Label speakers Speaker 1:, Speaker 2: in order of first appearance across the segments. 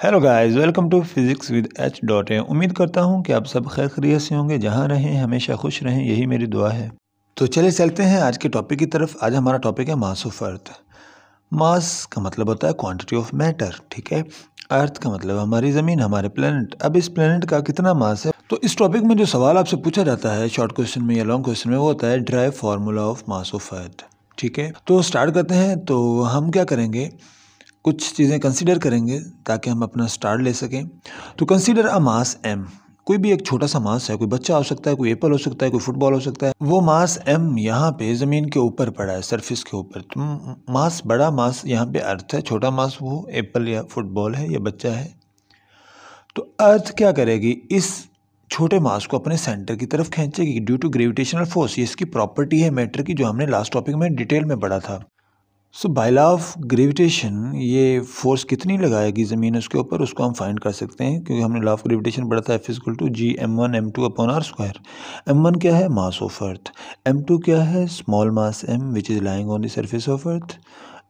Speaker 1: Hello guys, welcome to physics with H dot A. उम्मीद करता हूँ कि आप सब खैर खैरियत से होंगे, जहाँ रहें हमेशा खुश रहें, यही मेरी दुआ है। तो चलिए चलते हैं आज के टॉपिक की तरफ। आज हमारा टॉपिक है मास ऑफ अर्थ। मास का मतलब होता है क्वांटिटी ऑफ मैटर, ठीक है। अर्थ का मतलब हमारी ज़मीन, हमारे प्लेनेट। अब इस प्लेनेट का कितना मास है? तो इस टॉपिक में जो सवाल आपसे पूछा जाता है शॉर्ट क्वेश्चन में या लॉन्ग क्वेश्चन में, वो होता है drive formula of mass of earth, ठीक है। तो स्टार्ट करते हैं। तो हम क्या करेंगे, कुछ चीज़ें कंसीडर करेंगे ताकि हम अपना स्टार्ट ले सकें। तो कंसीडर अ मास m। कोई भी एक छोटा सा मास है, कोई बच्चा हो सकता है, कोई एप्पल हो सकता है, कोई फुटबॉल हो सकता है। वो मास m यहाँ पे ज़मीन के ऊपर पड़ा है, सरफेस के ऊपर। तो मास, बड़ा मास यहाँ पे अर्थ है, छोटा मास वो एप्पल या फुटबॉल है या बच्चा है। तो अर्थ क्या करेगी, इस छोटे मास को अपने सेंटर की तरफ खींचेगी ड्यू टू ग्रेविटेशनल फोर्स। ये इसकी प्रॉपर्टी है मैटर की, जो हमने लास्ट टॉपिक में डिटेल में पढ़ा था। सो बाय लॉ ऑफ ग्रेविटेशन ये फोर्स कितनी लगाएगी ज़मीन उसके ऊपर, उसको हम फाइंड कर सकते हैं, क्योंकि हमने लॉ ऑफ ग्रेविटेशन पढ़ा था F=G m1 m2 upon r square. m1 क्या है, मास ऑफ अर्थ। m2 क्या है, small mass m which is lying on the surface of earth.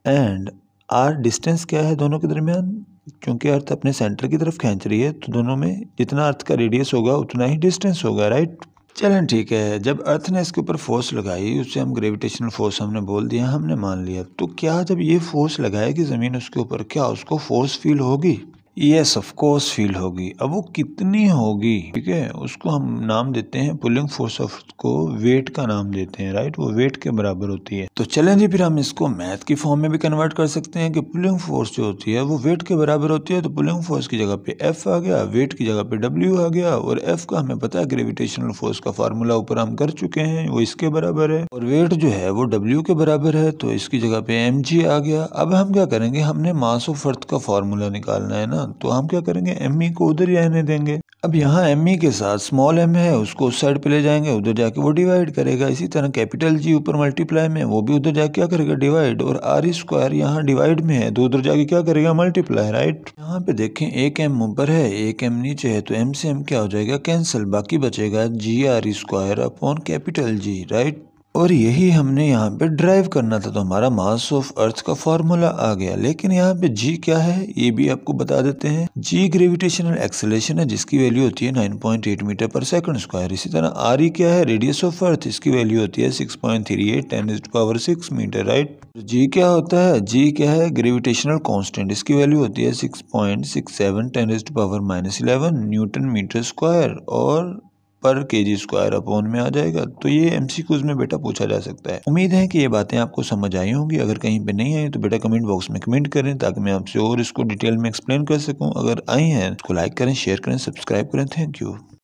Speaker 1: And r distance क्या है दोनों के दरमियान, क्योंकि अर्थ अपने सेंटर की तरफ खींच रही है, तो दोनों में जितना अर्थ का रेडियस होगा उतना ही डिस्टेंस होगा, राइट। चलें ठीक है। जब अर्थ ने इसके ऊपर फोर्स लगाई, उससे हम ग्रेविटेशनल फोर्स हमने बोल दिया, हमने मान लिया। तो क्या जब ये फोर्स लगाएगी ज़मीन उसके ऊपर, क्या उसको फोर्स फील होगी? यस, ऑफ कोर्स फील होगी। अब वो कितनी होगी, ठीक है, उसको हम नाम देते हैं पुलिंग फोर्स ऑफ को वेट का नाम देते हैं, राइट। वो वेट के बराबर होती है। तो चलें जी, फिर हम इसको मैथ की फॉर्म में भी कन्वर्ट कर सकते हैं कि पुलिंग फोर्स जो होती है वो वेट के बराबर होती है। तो पुलिंग फोर्स की जगह पे F आ गया, वेट की जगह पे W आ गया। और F का हमें पता है ग्रेविटेशनल फोर्स का फार्मूला ऊपर हम कर चुके हैं, वो इसके बराबर है। और वेट जो है वो W के बराबर है, तो इसकी जगह पे mg आ गया। अब हम क्या करेंगे, हमने मास ऑफ अर्थ का फार्मूला निकालना है ना, तो हम क्या करेंगे, me को उधर ही आने देंगे। अब यहाँ me के साथ स्मॉल m है, उसको उस साइड पे ले जाएंगे, उधर जाके वो डिवाइड करेगा। इसी तरह कैपिटल G ऊपर मल्टीप्लाई में, वो भी उधर जाके क्या करेगा, डिवाइड। और r स्क्वायर यहाँ डिवाइड में है, तो उधर जाके क्या करेगा, मल्टीप्लाई, राइट। यहाँ पे देखें, एक m ऊपर है, एक m नीचे है, तो m से m क्या हो जाएगा, कैंसिल। बाकी बचेगा gr square upon capital G, right. और यही हमने यहाँ पे ड्राइव करना था, तो हमारा मास ऑफ अर्थ का फॉर्मूला आ गया। लेकिन यहाँ पे g क्या है, ये भी आपको बता देते हैं। g ग्रेविटेशनल एक्सेलरेशन है, जिसकी वैल्यू होती है 9.8 मीटर पर सेकंड स्क्वायर। इसी तरह r क्या है, रेडियस ऑफ अर्थ, इसकी वैल्यू होती है 6.38 10⁻6 मीटर, राइट। g क्या होता है, g क्या है, ग्रेविटेशनल कांस्टेंट, इसकी वैल्यू होती है 6.67 10⁻11 न्यूटन मीटर स्क्वायर और पर kg स्क्वायर अपॉन में आ जाएगा। तो ये MCQs में बेटा पूछा जा सकता है। उम्मीद है कि ये बातें आपको समझ आई होंगी। अगर कहीं पे नहीं आई तो बेटा कमेंट बॉक्स में कमेंट करें, ताकि मैं आपसे और इसको डिटेल में एक्सप्लेन कर सकूं। अगर आई हैं इसको लाइक करें, शेयर करें, सब्सक्राइब करें। Thank you.